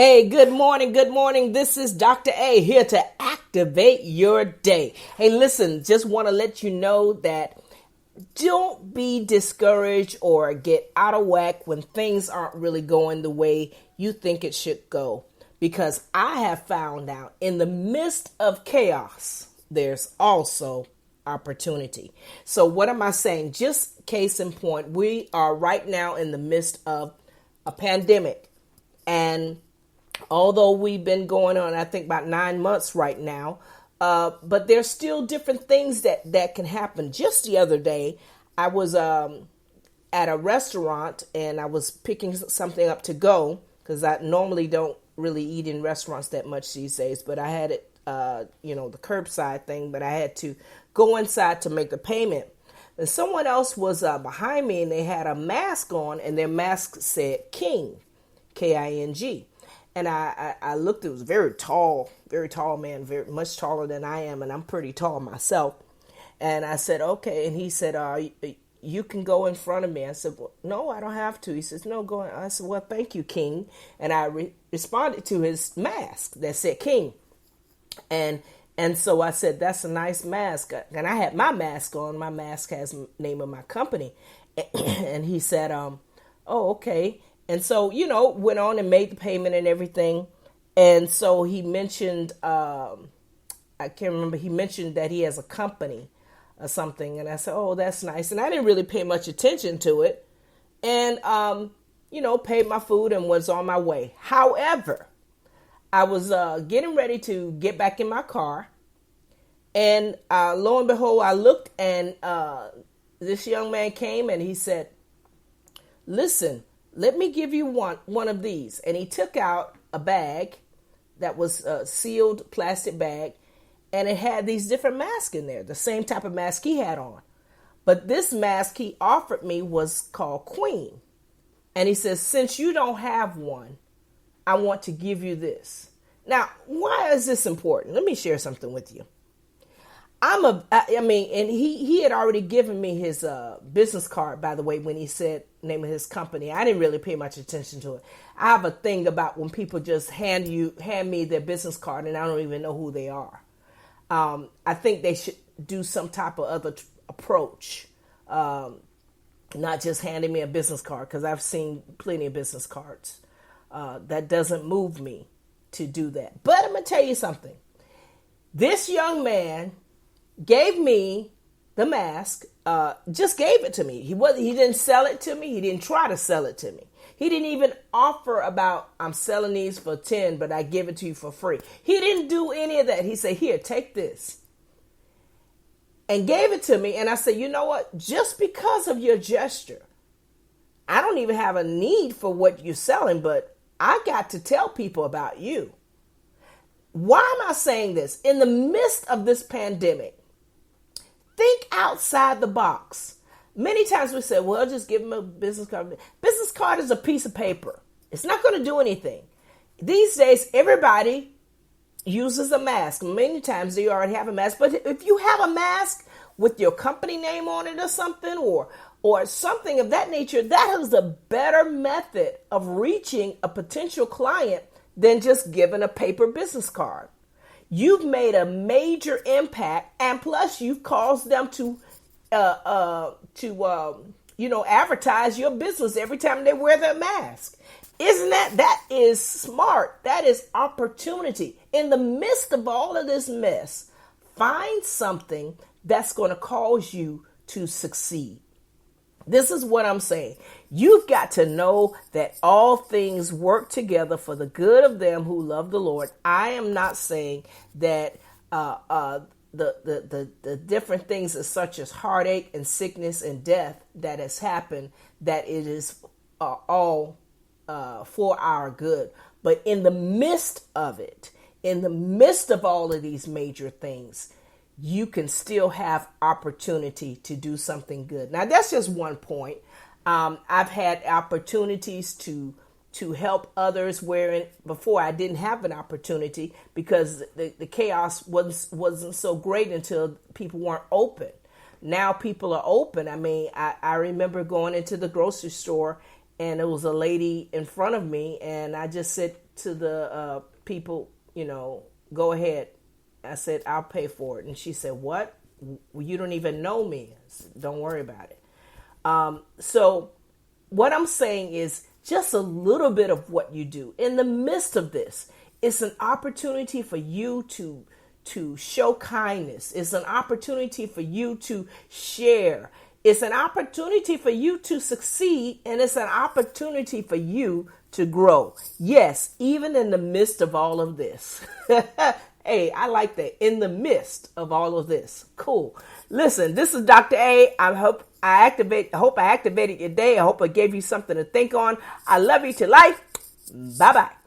Hey, good morning. Good morning. This is Dr. A here to activate your day. Hey, listen, just want to let you know that don't be discouraged or get out of whack when things aren't really going the way you think it should go. Because I have found out in the midst of chaos, there's also opportunity. So what am I saying? Just case in point, we are right now in the midst of a pandemic. And although we've been going on, I think about 9 months right now, but there's still different things that can happen. Just the other day, I was at a restaurant and I was picking something up to go because I normally don't really eat in restaurants that much these days. But I had it, the curbside thing, but I had to go inside to make the payment. And someone else was behind me and they had a mask on and their mask said King, King. And I looked, it was very tall man, very much taller than I am. And I'm pretty tall myself. And I said, okay. And he said, you can go in front of me. I said, well, no, I don't have to. He says, no, go in. I said, well, thank you, King. And I responded to his mask that said King. And so I said, that's a nice mask. And I had my mask on. My mask has the name of my company. And he said, oh, okay. And so, went on and made the payment and everything. And so he mentioned, I can't remember, he mentioned that he has a company or something. And I said, oh, that's nice. And I didn't really pay much attention to it. And, paid my food and was on my way. However, I was getting ready to get back in my car. And lo and behold, I looked and this young man came and he said, listen, let me give you one of these. And he took out a bag that was a sealed plastic bag, and it had these different masks in there, the same type of mask he had on. But this mask he offered me was called Queen. And he says, since you don't have one, I want to give you this. Now, why is this important? Let me share something with you. He had already given me his business card, by the way, when he said name of his company. I didn't really pay much attention to it. I have a thing about when people just hand me their business card and I don't even know who they are. I think they should do some type of other approach, not just handing me a business card, because I've seen plenty of business cards. That doesn't move me to do that. But I'm going to tell you something. This young man gave me the mask, just gave it to me. He didn't sell it to me. He didn't try to sell it to me. He didn't even offer about, I'm selling these for 10, but I give it to you for free. He didn't do any of that. He said, here, take this. And gave it to me. And I said, you know what? Just because of your gesture, I don't even have a need for what you're selling, but I got to tell people about you. Why am I saying this? In the midst of this pandemic, think outside the box. Many times we say, well, just give them a business card. Business card is a piece of paper. It's not going to do anything. These days, everybody uses a mask. Many times they already have a mask. But if you have a mask with your company name on it or something, or something of that nature, that is a better method of reaching a potential client than just giving a paper business card. You've made a major impact, and plus you've caused them to advertise your business every time they wear their mask. Isn't that is smart? That is opportunity. In the midst of all of this mess, find something that's going to cause you to succeed. This is what I'm saying. You've got to know that all things work together for the good of them who love the Lord. I am not saying that the different things such as heartache and sickness and death that has happened, that it is all for our good. But in the midst of it, in the midst of all of these major things, you can still have opportunity to do something good. Now, that's just one point. I've had opportunities to help others wherein before I didn't have an opportunity because the chaos wasn't so great until people weren't open. Now people are open. I mean, I remember going into the grocery store and there was a lady in front of me and I just said to the people, go ahead. I said, I'll pay for it. And she said, what? Well, you don't even know me. Said, don't worry about it. So what I'm saying is just a little bit of what you do in the midst of this. It's an opportunity for you to show kindness. It's an opportunity for you to share. It's an opportunity for you to succeed, and it's an opportunity for you to grow. Yes, even in the midst of all of this. Hey, I like that. In the midst of all of this. Cool. Listen, this is Dr. A. I hope I activated your day. I hope I gave you something to think on. I love you to life. Bye-bye.